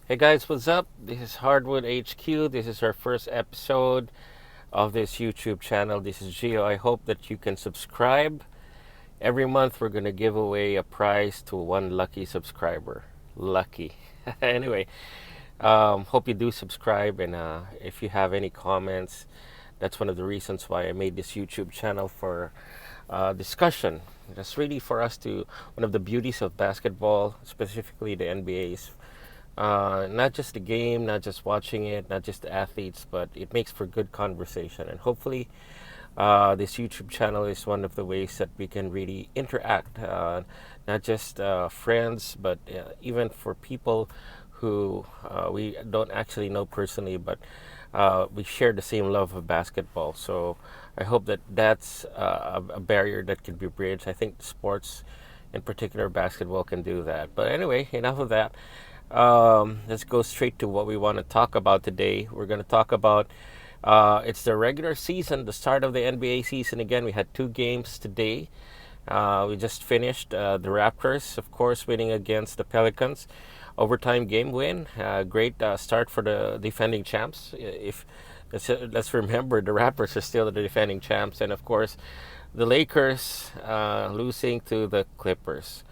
Hey guys, what's up? This is Hardwood HQ. This is our first episode of this YouTube channel. This is Gio. I hope that you can subscribe. Every month we're going to give away a prize to one lucky subscriber. Lucky. Anyway, hope you do subscribe, and if you have any comments, that's one of the reasons why I made this YouTube channel for discussion. That's really for us to, one of the beauties of basketball, specifically the NBA's, not just the game, not just watching it, not just the athletes, but it makes for good conversation. And hopefully, this YouTube channel is one of the ways that we can really interact, not just friends, but even for people who we don't actually know personally, but we share the same love of basketball. So I hope that that's a barrier that can be bridged. I think sports, in particular basketball, can do that. But anyway, enough of that. Let's go straight to what we want to talk about today. We're going to talk about it's the regular season, the start of the NBA season. Again, we had two games today. We just finished the Raptors, of course, winning against the Pelicans. Overtime game win. Great start for the defending champs. If let's remember, the Raptors are still the defending champs, and of course, the Lakers losing to the Clippers.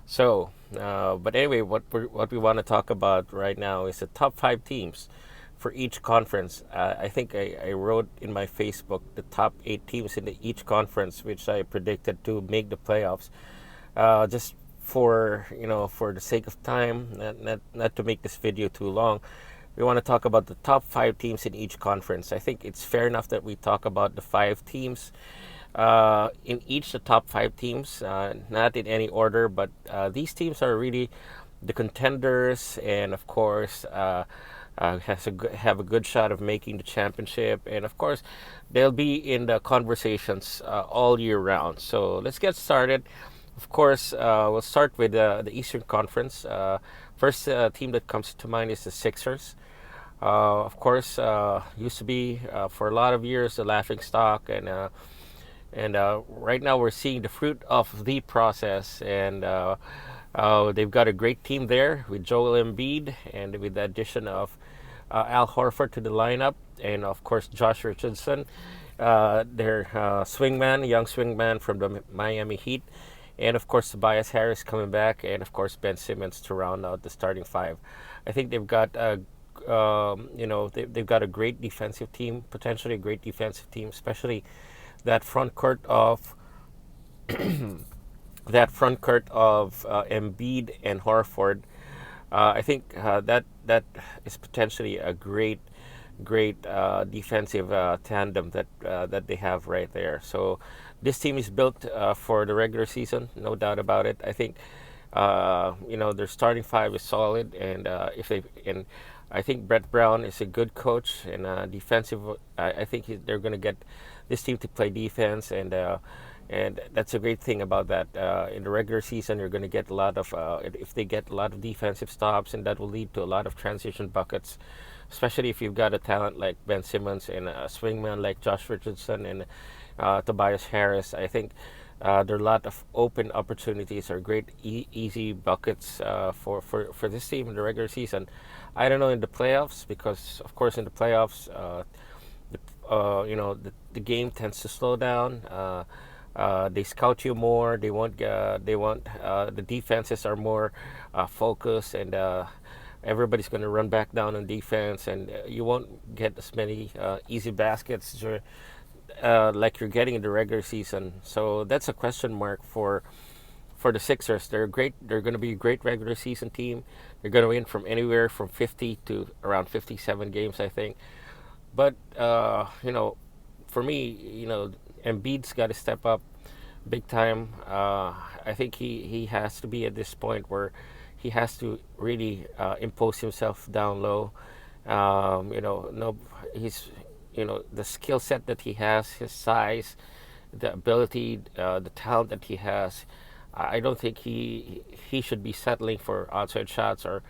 So, but anyway, what we want to talk about right now is the top five teams for each conference. I think I wrote in my Facebook the top 8 teams in each conference, which I predicted to make the playoffs. Just for the sake of time, not to make this video too long, we want to talk about the top 5 teams in each conference. I think it's fair enough that we talk about the 5 teams in each, the top 5 teams, not in any order, but these teams are really the contenders, and of course have a good shot of making the championship, and of course they'll be in the conversations all year round. So let's get started. Of course, we'll start with the Eastern Conference. First team that comes to mind is the Sixers. Of course, used to be for a lot of years the laughing stock, and right now we're seeing the fruit of the process, and they've got a great team there with Joel Embiid, and with the addition of Al Horford to the lineup, and of course Josh Richardson, their young swingman from the Miami Heat, and of course Tobias Harris coming back, and of course Ben Simmons to round out the starting five. I think they've got they've got a great defensive team, potentially a great defensive team, especially that front court of Embiid and Horford. I think that is potentially a great defensive tandem that they have right there. So this team is built for the regular season, no doubt about it. I think their starting five is solid, and I think Brett Brown is a good coach and defensive. I think they're going to get this team to play defense, and that's a great thing about that. In the regular season, you're going to get a lot of if they get a lot of defensive stops, and that will lead to a lot of transition buckets, especially if you've got a talent like Ben Simmons and a swingman like Josh Richardson and Tobias Harris. I think there are a lot of open opportunities or great easy buckets for this team in the regular season. I don't know in the playoffs, because of course in the playoffs the game tends to slow down. They scout you more. They want the defenses are more focused, and everybody's going to run back down on defense, and you won't get as many easy baskets like you're getting in the regular season. So that's a question mark for the Sixers. They're great. They're going to be a great regular season team. They're going to win from anywhere from 50 to around 57 games, I think. But for me, Embiid's got to step up big time. I think he has to be at this point where he has to really impose himself down low. No, he's the skill set that he has, his size, the ability, the talent that he has. I don't think he should be settling for outside shots, or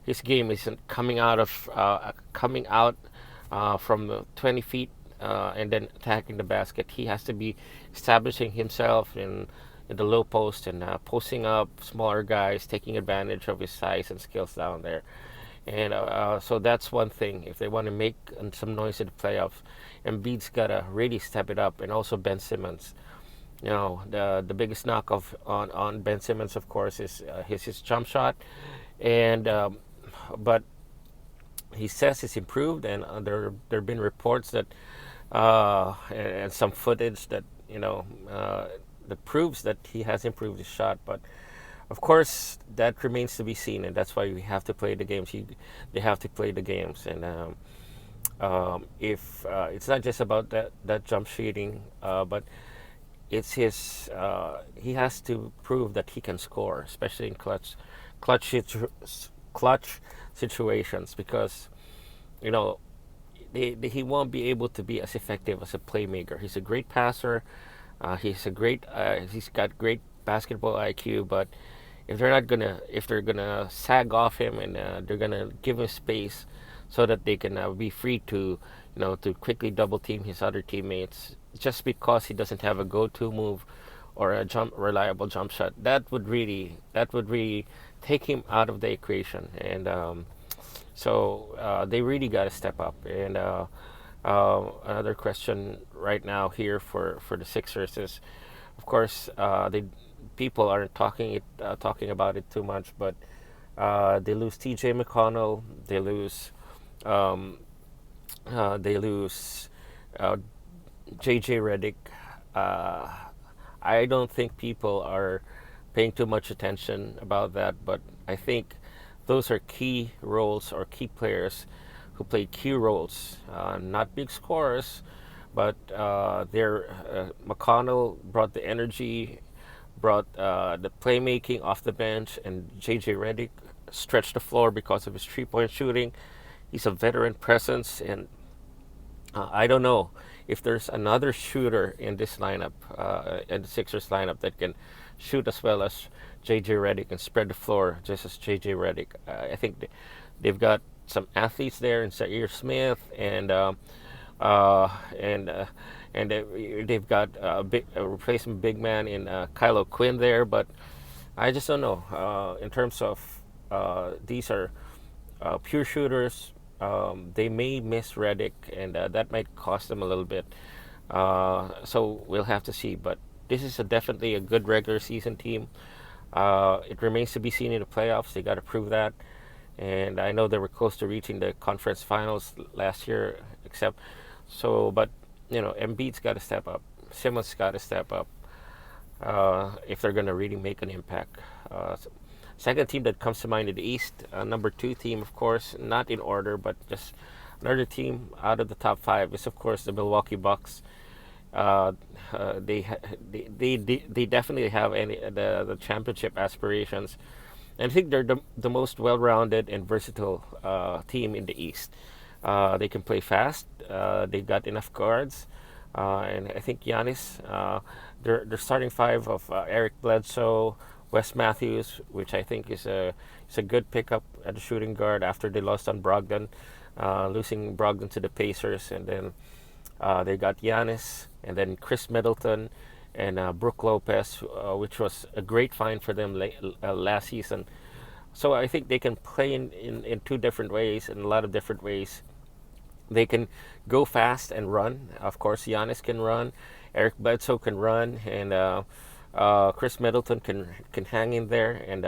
his game isn't coming out from the 20 feet and then attacking the basket. He has to be establishing himself in the low post and posting up smaller guys, taking advantage of his size and skills down there. And so that's one thing. If they want to make some noise in the playoffs, Embiid's gotta really step it up, and also Ben Simmons. You know, the biggest knock of on Ben Simmons, of course, is his jump shot, and but he says it's improved, and there have been reports that and some footage that that proves that he has improved his shot. But of course, that remains to be seen, and that's why we have to play the games. They have to play the games, and if it's not just about that jump shooting, but it's his. He has to prove that he can score, especially in clutch, clutch situations, because you know he won't be able to be as effective as a playmaker. He's a great passer. He's got great basketball IQ, but if they're gonna sag off him, and they're gonna give him space so that they can be free to to quickly double team his other teammates, just because he doesn't have a go-to move or a reliable jump shot, that would really take him out of the equation. And so they really got to step up. And another question right now here for the Sixers is, of course, they people aren't talking about it too much, but they lose T.J. McConnell, um, they lose uh, J.J. Redick. Uh, I don't think people are paying too much attention about that, but I think those are key roles or key players who play key roles, not big scorers, but McConnell brought the energy, brought the playmaking off the bench, and J.J. Redick stretched the floor because of his three-point shooting. He's a veteran presence, and I don't know if there's another shooter in this lineup, in the Sixers lineup, that can shoot as well as J.J. Redick and spread the floor just as J.J. Redick. I think they've got some athletes there in Zaire Smith, uh, and uh, and they've got a replacement big man in Kylo Quinn there. But I just don't know. In terms of these are pure shooters. They may miss Redick, and that might cost them a little bit. So we'll have to see. But this is definitely a good regular season team. It remains to be seen in the playoffs. They got to prove that. And I know they were close to reaching the conference finals last year, except so. But Embiid's got to step up. Simmons got to step up if they're going to really make an impact. Second team that comes to mind in the East, number two team, of course, not in order, but just another team out of the top five is, of course, the Milwaukee Bucks. Uh, they definitely have the championship aspirations, and I think they're the most well-rounded and versatile team in the East. They can play fast. They got enough guards, and I think Giannis. Their starting five of Eric Bledsoe, Wes Matthews, which I think is a good pickup at the shooting guard after they lost on Brogdon, losing Brogdon to the Pacers, and then they got Giannis, and then Chris Middleton, and Brook Lopez, which was a great find for them last season. So I think they can play in two different ways, in a lot of different ways. They can go fast and run. Of course, Giannis can run, Eric Bledsoe can run, and Chris Middleton can hang in there, and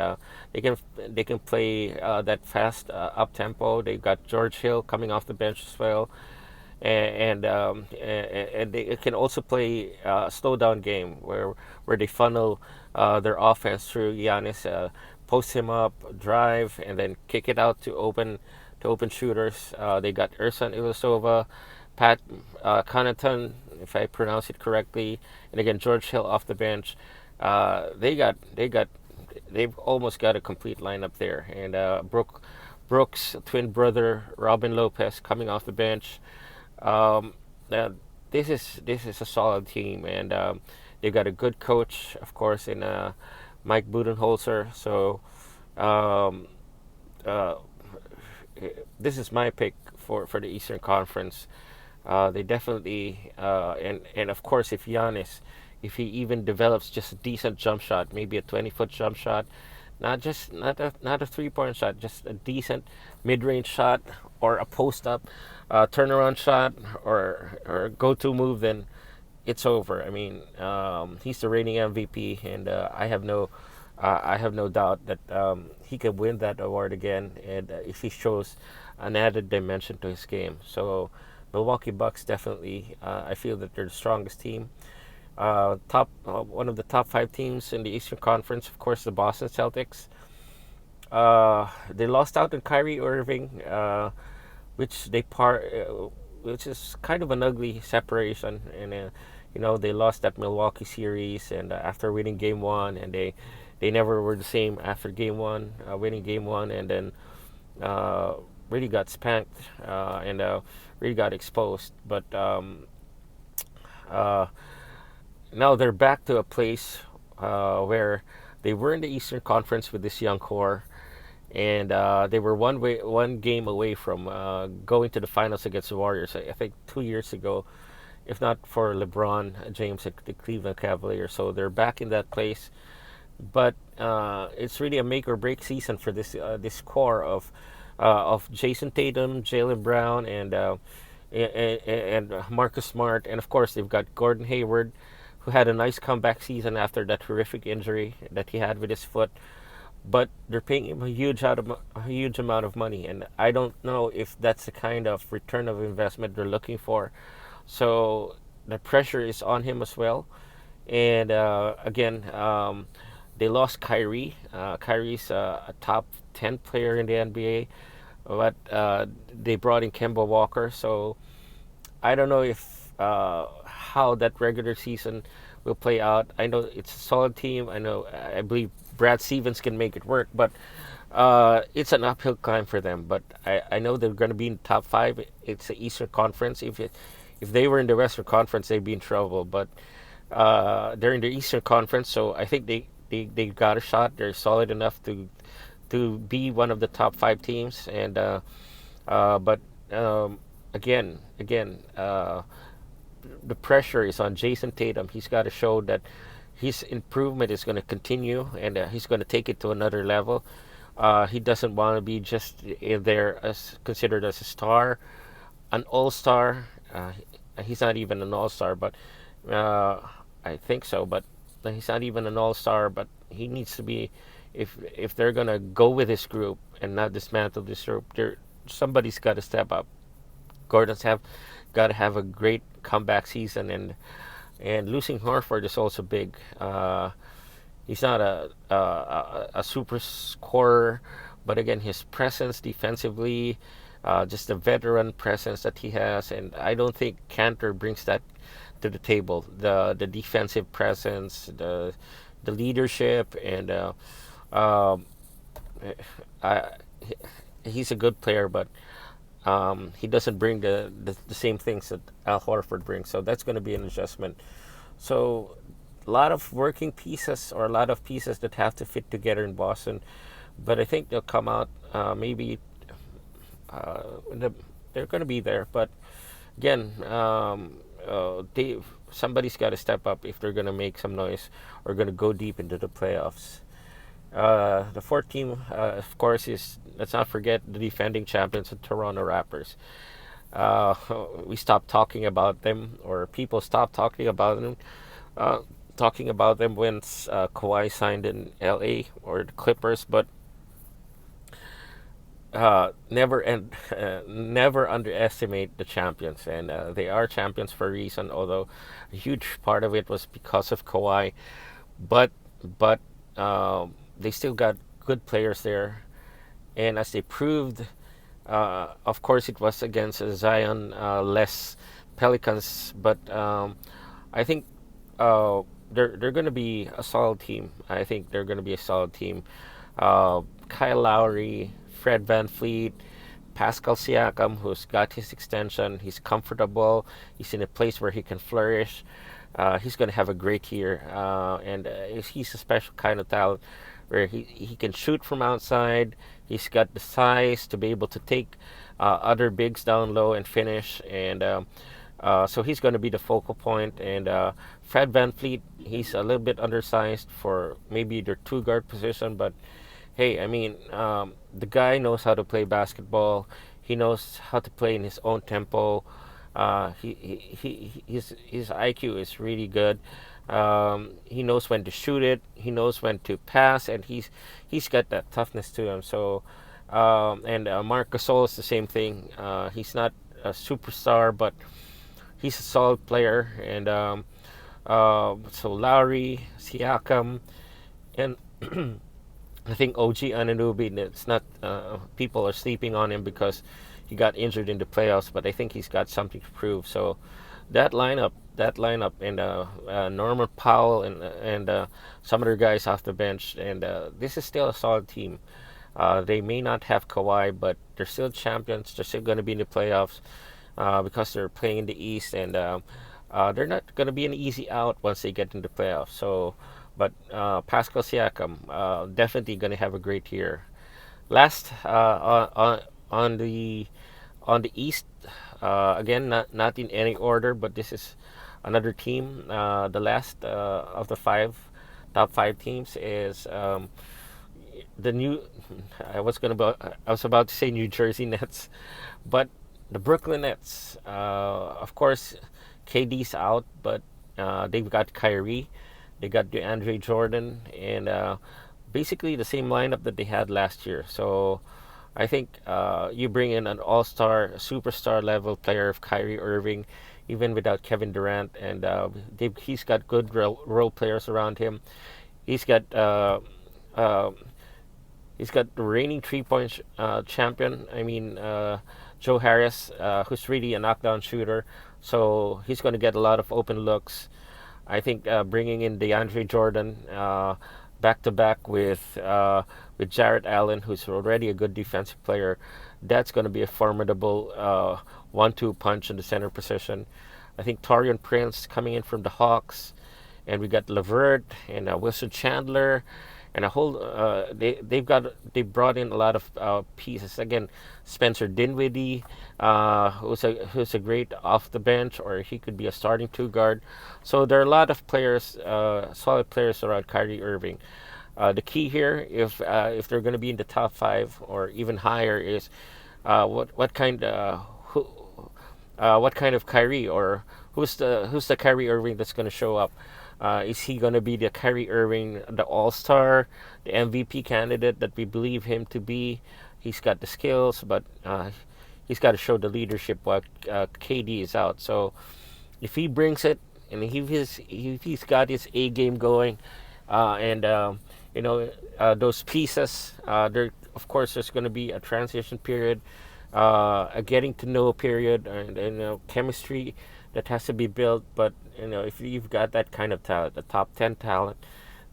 they can play that fast up tempo. They've got George Hill coming off the bench as well, and they can also play a slow down game where they funnel their offense through Giannis, post him up, drive, and then kick it out to open shooters. They got Ersan Ilyasova, Pat Connaughton, if I pronounce it correctly, and again George Hill off the bench. They've almost got a complete lineup there, and Brooks' twin brother Robin Lopez coming off the bench. Um, uh, this is a solid team, and they've got a good coach, of course, in Mike Budenholzer. So um, uh, this is my pick for the Eastern Conference. They definitely and of course, if he even develops just a decent jump shot, maybe a 20-foot jump shot, not a 3-point shot, just a decent mid-range shot or a post-up turnaround shot or go-to move, then it's over. I mean, he's the reigning MVP, and I have no doubt that he can win that award again, and if he shows an added dimension to his game. So, Milwaukee Bucks definitely, I feel that they're the strongest team. One of the top 5 teams in the Eastern Conference, of course, the Boston Celtics. They lost out on Kyrie Irving, which which is kind of an ugly separation, and they lost that Milwaukee series, and after winning Game One, and they never were the same after Game One, winning Game One, and then uh, really got spanked and really got exposed. But uh, now they're back to a place where they were in the Eastern Conference with this young core, and they were one game away from going to the finals against the Warriors. I think 2 years ago, if not for LeBron James at the Cleveland Cavaliers. So they're back in that place, but it's really a make or break season for this core of Jason Tatum, Jaylen Brown, and Marcus Smart, and of course they've got Gordon Hayward, who had a nice comeback season after that horrific injury that he had with his foot. But they're paying him a huge amount of money, and I don't know if that's the kind of return of investment they're looking for. So the pressure is on him as well. And again, they lost Kyrie. Kyrie's a top 10 player in the NBA, but they brought in Kemba Walker. So I don't know if how that regular season will play out. I know it's a solid team. I believe Brad Stevens can make it work, but it's an uphill climb for them. But I know they're going to be in the top 5. It's the Eastern Conference. If they were in the Western Conference, they'd be in trouble. But they're in the Eastern Conference, so I think they got a shot. They're solid enough to be one of the top 5 teams. And but again, the pressure is on Jason Tatum. He's got to show that his improvement is going to continue, and he's going to take it to another level. He doesn't want to be just in there as considered as a star, an all-star. He's not even an all-star, but I think so. But he's not even an all-star. But he needs to be. If they're gonna go with this group and not dismantle this group, somebody's got to step up. Gordon's have got to have a great comeback season, and losing Horford is also big. He's not a super scorer, but again, his presence defensively, just the veteran presence that he has, and I don't think Cantor brings that to the table. The defensive presence, the leadership, and um, I, he's a good player, but he doesn't bring the same things that Al Horford brings. So that's going to be an adjustment. So a lot of working pieces, or a lot of pieces that have to fit together in Boston. But I think they'll come out maybe uh, they're going to be there. But again, somebody's got to step up if they're going to make some noise or going to go deep into the playoffs. The fourth team, of course, is, let's not forget, the defending champions, the Toronto Raptors. Uh, we stopped talking about them, or people stopped uh, talking about them once Kawhi signed in LA or the Clippers, but never underestimate the champions, and they are champions for a reason. Although a huge part of it was because of Kawhi, but but they still got good players there, and as they proved, of course it was against a Zion less Pelicans, but I think they're going to be a solid team. I think they're going to be a solid team. Kyle Lowry, Fred Van Fleet, Pascal Siakam, who's got his extension. He's comfortable. He's in a place where he can flourish. He's going to have a great year, and he's a special kind of talent where he can shoot from outside. He's got the size to be able to take other bigs down low and finish, and so he's going to be the focal point. And Fred Van Fleet, he's a little bit undersized for maybe their two guard position, but hey, I mean, the guy knows how to play basketball. He knows how to play in his own tempo. His IQ is really good. He knows when to shoot it. He knows when to pass, and he's got that toughness to him. So, and Marc Gasol is the same thing. He's not a superstar, but he's a solid player. And so Lowry, Siakam, and I think OG Anunoby. It's not people are sleeping on him because he got injured in the playoffs, but I think he's got something to prove. So that lineup, and Norman Powell and some other guys off the bench, and this is still a solid team. They may not have Kawhi, but they're still champions. They're still going to be in the playoffs because they're playing in the East, and they're not going to be an easy out once they get into the playoffs. So, but Pascal Siakam definitely going to have a great year. Last on the East, again, not in any order, but this is another team. The last of the top five teams is the new. I was about to say New Jersey Nets, but the Brooklyn Nets. Of course, KD's out, but they've got Kyrie, they got DeAndre Jordan, and basically the same lineup that they had last year. So I think you bring in an all-star, superstar level player of Kyrie Irving, even without Kevin Durant, and he's got good role players around him. He's got uh, he's got the reigning three-point champion. I mean, Joe Harris, who's really a knockdown shooter. So he's going to get a lot of open looks. I think bringing in DeAndre Jordan back to back with Jarrett Allen, who's already a good defensive player, that's going to be a formidable 1-2 punch in the center position. I think Torian Prince coming in from the Hawks, and we got Levert and Wilson Chandler, and a whole they brought in a lot of pieces again. Spencer Dinwiddie, who's a great off the bench, or he could be a starting two guard. So there are a lot of players, solid players around Kyrie Irving. The key here, if they're going to be in the top five or even higher, is who, what kind of Kyrie, or who's the Kyrie Irving that's going to show up? Is he going to be the Kyrie Irving, the All Star, the MVP candidate that we believe him to be? He's got the skills, but he's got to show the leadership while KD is out. So if he brings it, and if he's got his A game going, and those pieces, there of course there's going to be a transition period, a getting to know period, and chemistry that has to be built. But if you've got that kind of talent, the top 10 talent,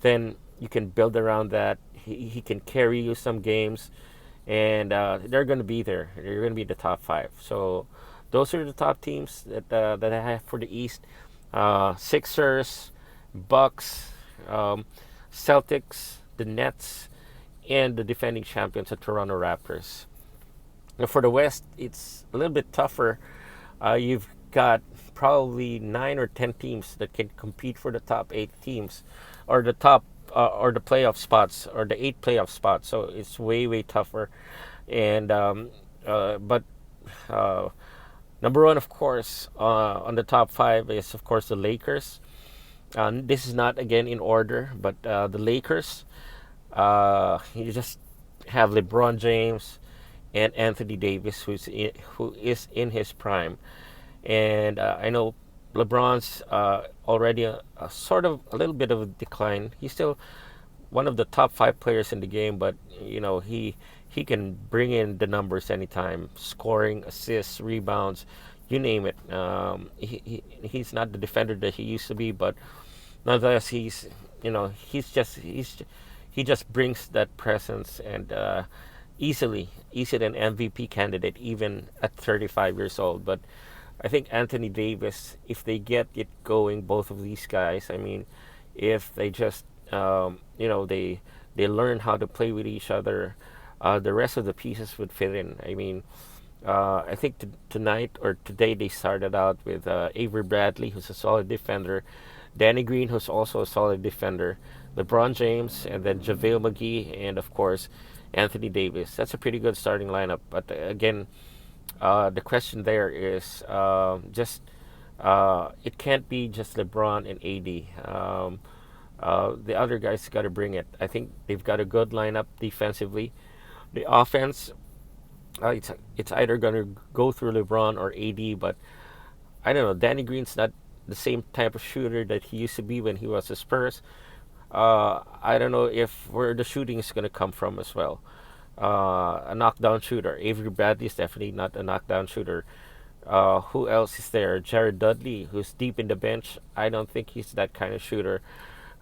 then you can build around that. He can carry you some games, and they're going to be there. They're going to be the top five. So those are the top teams that I have for the East. Sixers, Bucks, Celtics, the Nets, and the defending champions, the Toronto Raptors. Now for the West, it's a little bit tougher. You've got probably 9 or 10 teams that can compete for the top 8 teams, or the top or the playoff spots, or the 8 playoff spots. So it's way tougher. And but number one, of course, on the top five is of course the Lakers. This is not again in order, but the Lakers. You just have LeBron James and Anthony Davis, who is in his prime. And I know LeBron's already a sort of a little bit of a decline. He's still one of the top 5 players in the game, but he can bring in the numbers anytime, scoring, assists, rebounds, you name it. He's not the defender that he used to be, but nonetheless, he just brings that presence, and easily an MVP candidate even at 35 years old. But I think Anthony Davis, if they get it going, both of these guys, I mean, if they just they learn how to play with each other, the rest of the pieces would fit in. I mean, I think tonight or today they started out with Avery Bradley, who's a solid defender, Danny Green, who's also a solid defender. LeBron James, and then JaVale McGee, and of course Anthony Davis. That's a pretty good starting lineup. But again, the question there is just it can't be just LeBron and AD. The other guys got to bring it. I think they've got a good lineup defensively. The offense, it's either going to go through LeBron or AD, but I don't know. Danny Green's not the same type of shooter that he used to be when he was a Spurs. I don't know if where the shooting is going to come from as well. A knockdown shooter. Avery Bradley is definitely not a knockdown shooter. Who else is there? Jared Dudley, who's deep in the bench. I don't think he's that kind of shooter.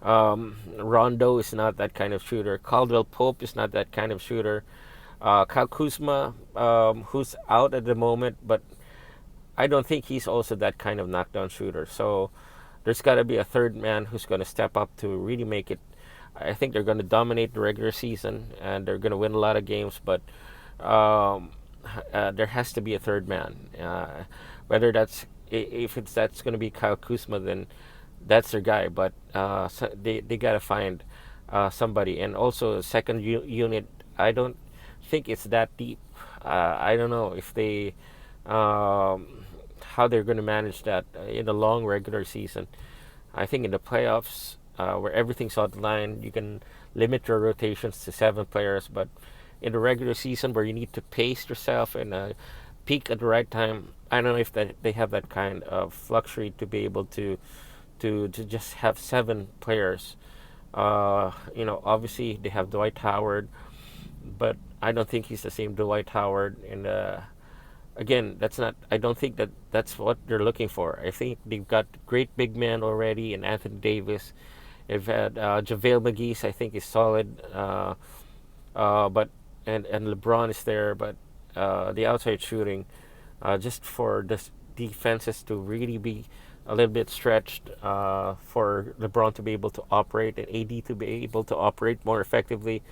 Rondo is not that kind of shooter. Caldwell Pope is not that kind of shooter. Kyle Kuzma, who's out at the moment, but I don't think he's also that kind of knockdown shooter. So there's got to be a third man who's going to step up to really make it. I think they're going to dominate the regular season and they're going to win a lot of games, but there has to be a third man. Whether that's if it's that's going to be Kyle Kuzma, then that's their guy. But so they got to find somebody, and also a second unit. I don't think it's that deep. I don't know if they how they're going to manage that in the long regular season. I think in the playoffs, where everything's on the line, you can limit your rotations to 7 players. But in the regular season, where you need to pace yourself and peak at the right time, I don't know if that they have that kind of luxury to be able to just have 7 players. Obviously they have Dwight Howard, but I don't think he's the same Dwight Howard. And again, that's not. I don't think that that's what they're looking for. I think they've got great big men already, and Anthony Davis. They've had JaVale McGee. I think is solid, but and LeBron is there, but the outside shooting, just for the defenses to really be a little bit stretched, for LeBron to be able to operate and AD to be able to operate more effectively.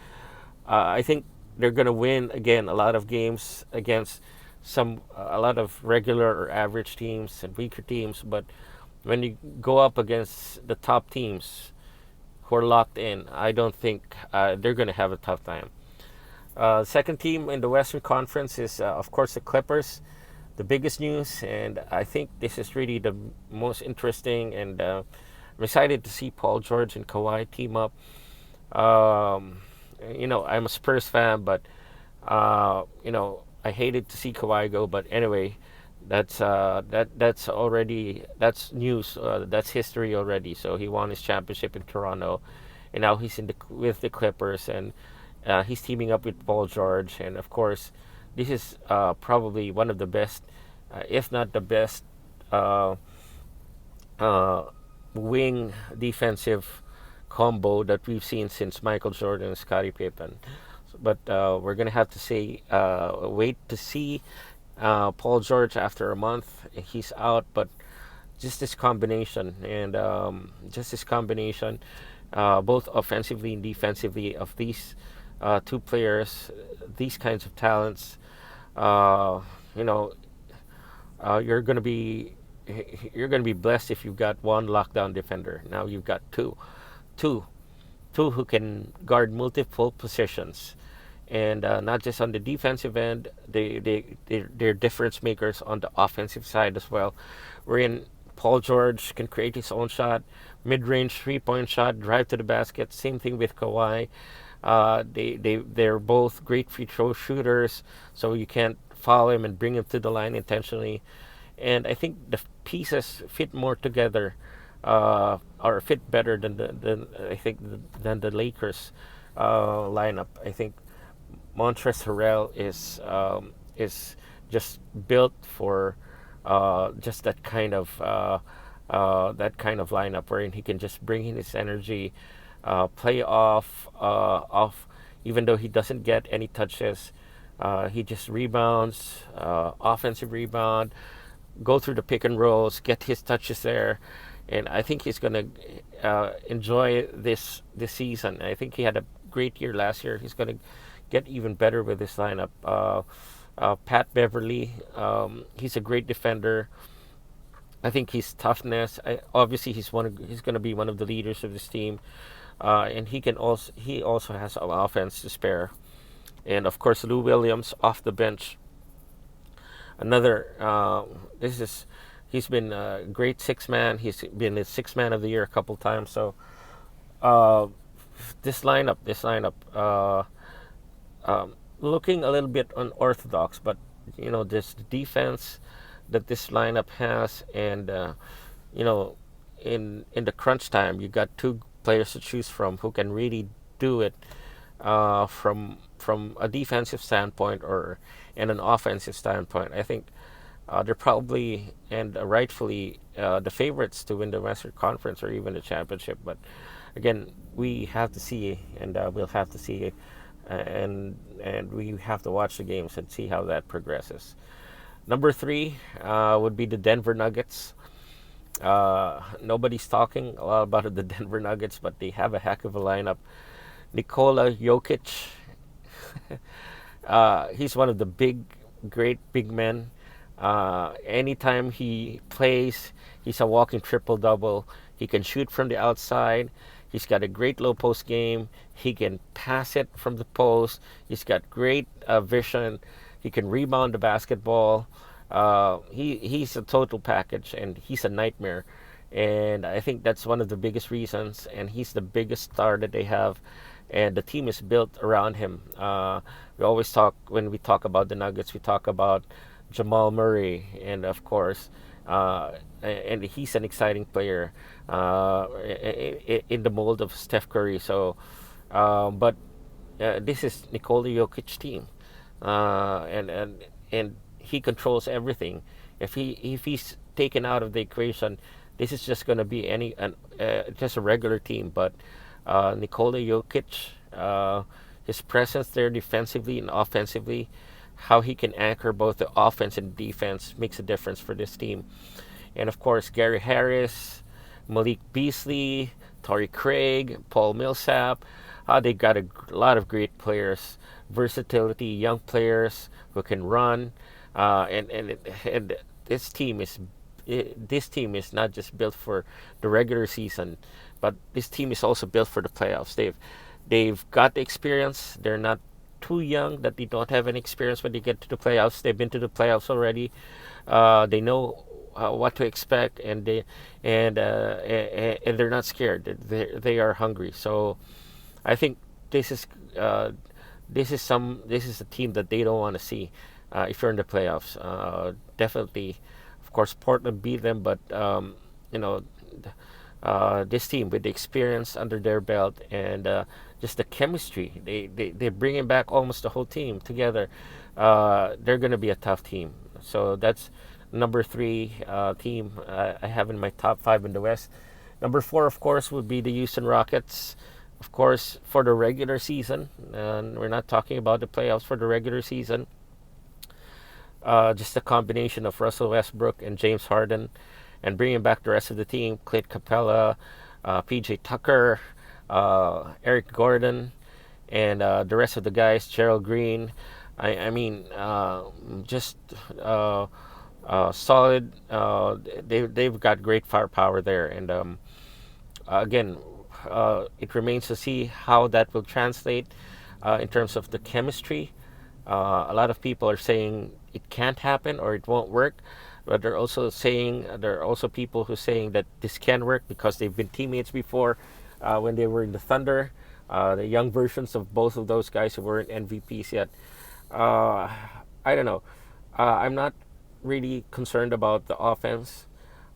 I think they're going to win again a lot of games against a lot of regular or average teams and weaker teams. But when you go up against the top teams who are locked in, I don't think they're going to have a tough time. Second team in the Western Conference is, of course, the Clippers. The biggest news, and I think this is really the most interesting, and I'm excited to see Paul George and Kawhi team up. I'm a Spurs fan, but I hated to see Kawhi go. But anyway, that's news. That's history already. So he won his championship in Toronto, and now he's with the Clippers, and he's teaming up with Paul George, and of course, this is probably one of the best, if not the best, wing defensive combo that we've seen since Michael Jordan and Scottie Pippen. But we're gonna have to wait to see Paul George after a month. He's out, but just this combination, and both offensively and defensively, of these 2 players, these kinds of talents. You're gonna be blessed if you've got one lockdown defender. Now you've got two who can guard multiple positions, and not just on the defensive end. They're difference makers on the offensive side as well. Wherein Paul George can create his own shot, mid-range 3-point shot, drive to the basket. Same thing with Kawhi. They're both great free throw shooters, so you can't foul him and bring him to the line intentionally. And I think the pieces fit more together, or fit better than the Lakers lineup. I think Montrezl Harrell is just built for just that kind of lineup, wherein he can just bring in his energy, play off, even though he doesn't get any touches. He just rebounds, offensive rebound, go through the pick and rolls, get his touches there, and I think he's gonna enjoy this season. I think he had a great year last year. He's gonna get even better with this lineup. Pat Beverly, he's a great defender. I think his toughness. Obviously, he's going to be one of the leaders of this team. and he also has an offense to spare. And of course, Lou Williams off the bench. Another this is he's been a great six man. He's been a six man of the year a couple times. So uh, this lineup, looking a little bit unorthodox, but this defense that this lineup has, and you know, in the crunch time, you got two players to choose from who can really do it from a defensive standpoint or and an offensive standpoint. I think they're probably and rightfully the favorites to win the Western Conference or even the championship. But again, we have to see, and we'll have to see, and we have to watch the games and see how that progresses. Number three would be the Denver Nuggets. Nobody's talking a lot about the Denver Nuggets, but they have a heck of a lineup. Nikola Jokic, he's one of the great big men. Anytime he plays, he's a walking triple double. He can shoot from the outside. He's got a great low post game. He can pass it from the post. He's got great vision. He can rebound the basketball. He's a total package, and he's a nightmare. And I think that's one of the biggest reasons. And he's the biggest star that they have, and the team is built around him. We always talk when we talk about the Nuggets. We talk about Jamal Murray, and of course, and he's an exciting player in the mold of Steph Curry. So, but this is Nikola Jokic team, and he controls everything. If he's taken out of the equation, this is just going to be just a regular team. But Nikola Jokic, his presence there defensively and offensively, how he can anchor both the offense and defense makes a difference for this team. And of course, Gary Harris, Malik Beasley, Torrey Craig, Paul Millsap. They got a lot of great players, versatility, young players who can run, and this team is not just built for the regular season, but this team is also built for the playoffs. They've got the experience. They're not too young that they don't have any experience when they get to the playoffs. They've been to the playoffs already. They know what to expect, and they're not scared. They are hungry. So I think this is a team that they don't want to see if you're in the playoffs. Definitely, of course, Portland beat them, but you know. This team with the experience under their belt and just the chemistry, they're bringing back almost the whole team together. They're going to be a tough team. So that's number three team I have in my top five in the West. Number four, of course, would be the Houston Rockets. Of course, for the regular season, and we're not talking about the playoffs, for the regular season. Just a combination of Russell Westbrook and James Harden, and bringing back the rest of the team: Clint Capella, PJ Tucker, Eric Gordon, and the rest of the guys, Gerald Green. I mean, just solid. They've got great firepower there, and again, it remains to see how that will translate in terms of the chemistry. A lot of people are saying it can't happen or it won't work, but there are also people who are saying that this can work because they've been teammates before when they were in the Thunder. The young versions of both of those guys who weren't MVPs yet. I don't know. I'm not really concerned about the offense.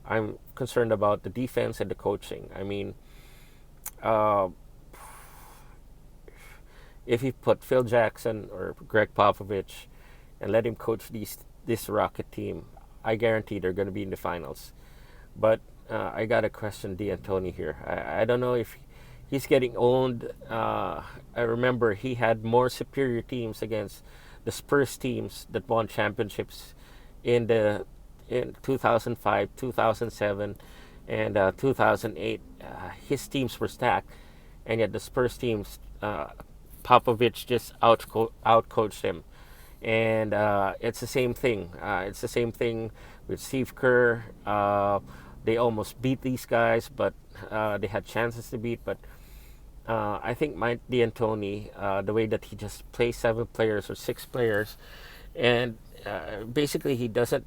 I'm concerned about the defense and the coaching. I mean, uh, if you put Phil Jackson or Greg Popovich and let him coach this Rocket team, I guarantee they're going to be in the finals. But I got to question D'Antoni here. I don't know if he's getting owned. I remember he had more superior teams against the Spurs teams that won championships in 2005, 2007, and 2008. His teams were stacked, and yet the Spurs teams, Popovich just outcoached him. And it's the same thing. It's the same thing with Steve Kerr. They almost beat these guys, but they had chances to beat. But I think Mike D'Antoni, the way that he just plays 7 players or 6 players, and basically he doesn't.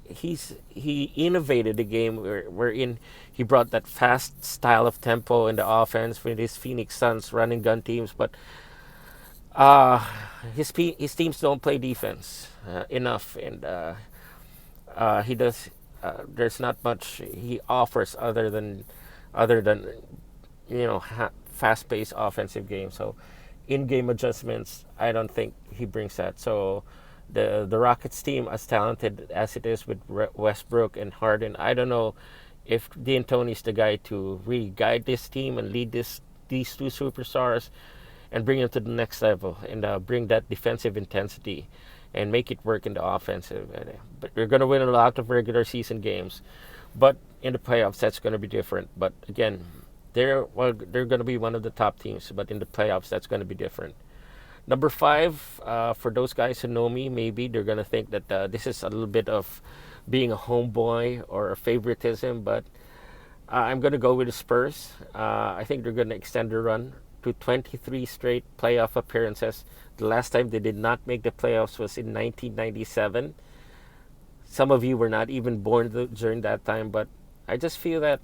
He innovated the game wherein he brought that fast style of tempo in the offense with his Phoenix Suns running gun teams, but uh, his teams don't play defense enough, and he does. There's not much he offers other than fast-paced offensive game. So, in-game adjustments, I don't think he brings that. So, the Rockets team, as talented as it is with Westbrook and Harden, I don't know if D'Antoni's the guy to really guide this team and lead these two superstars and bring them to the next level and bring that defensive intensity and make it work in the offensive. But we're going to win a lot of regular season games, but in the playoffs, that's going to be different. But again, they're going to be one of the top teams, but in the playoffs, that's going to be different. Number 5, for those guys who know me, maybe they're going to think that this is a little bit of being a homeboy or a favoritism, but I'm going to go with the Spurs. I think they're going to extend their run to 23 straight playoff appearances. The last time they did not make the playoffs was in 1997. Some of you were not even born during that time, but I just feel that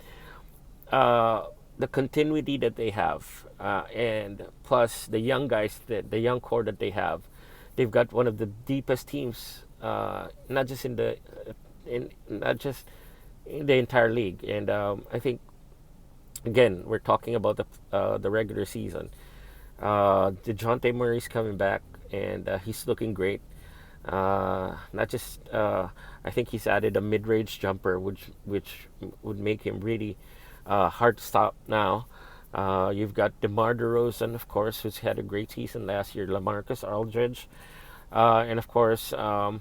the continuity that they have, and plus the young guys, the young core that they have, they've got one of the deepest teams, not just not just in the entire league. And I think again we're talking about the regular season. DeJounte Murray's coming back, and he's looking great. Not just I think he's added a mid-range jumper, which would make him really hard to stop now. You've got DeMar DeRozan, of course, who's had a great season last year. LaMarcus Aldridge, and of course, uh,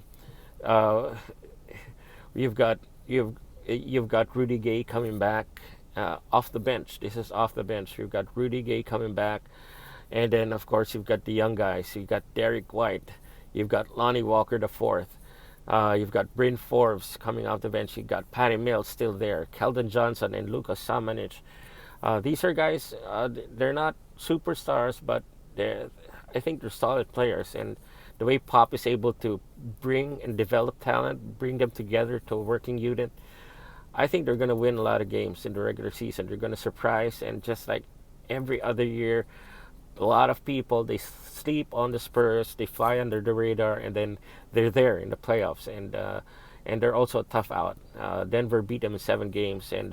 you've got you've got Rudy Gay coming back off the bench. This is off the bench. You've got Rudy Gay coming back, and then of course you've got the young guys. You've got Derek White. You've got Lonnie Walker the fourth. You've got Bryn Forbes coming off the bench. You've got Patty Mills still there. Keldon Johnson and Lucas Samanic. These are guys. They're not superstars, but I think they're solid players. And the way Pop is able to bring and develop talent, bring them together to a working unit, I think they're going to win a lot of games in the regular season. They're going to surprise, and just like every other year, a lot of people they sleep on the Spurs, they fly under the radar, and then they're there in the playoffs, and they're also a tough out. Denver beat them in 7 games, and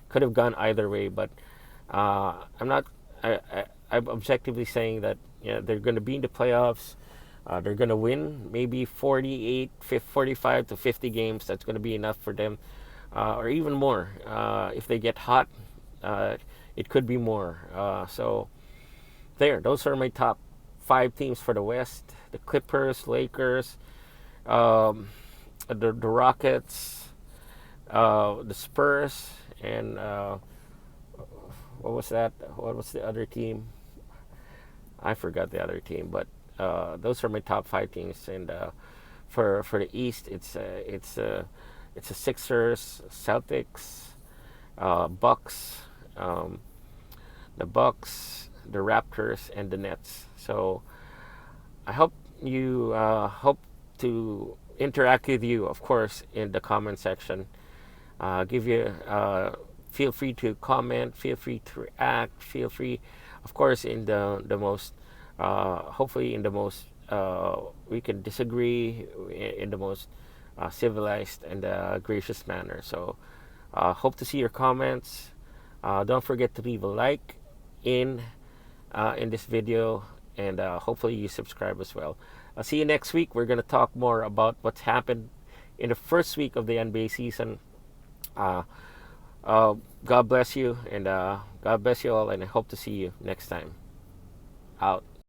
could have gone either way, but I'm not. I'm objectively saying that they're going to be in the playoffs. They're going to win maybe 45 to 50 games. That's going to be enough for them, or even more. If they get hot, it could be more. So those are my top 5 teams for the West: the Clippers, Lakers, the Rockets, the Spurs, and what was that? What was the other team? I forgot the other team, but those are my top 5 teams. And for the East, it's the Sixers, Celtics, Bucks, the Bucks, the Raptors, and the Nets. So I hope you hope to interact with you, of course, in the comment section. Give you feel free to comment, feel free to react, feel free, of course, in the most hopefully in the most we can disagree in the most civilized and gracious manner. So hope to see your comments. Don't forget to leave a like in this video, and hopefully you subscribe as well. I'll see you next week. We're going to talk more about what's happened in the first week of the NBA season. God bless you, and God bless you all, and I hope to see you next time. Out.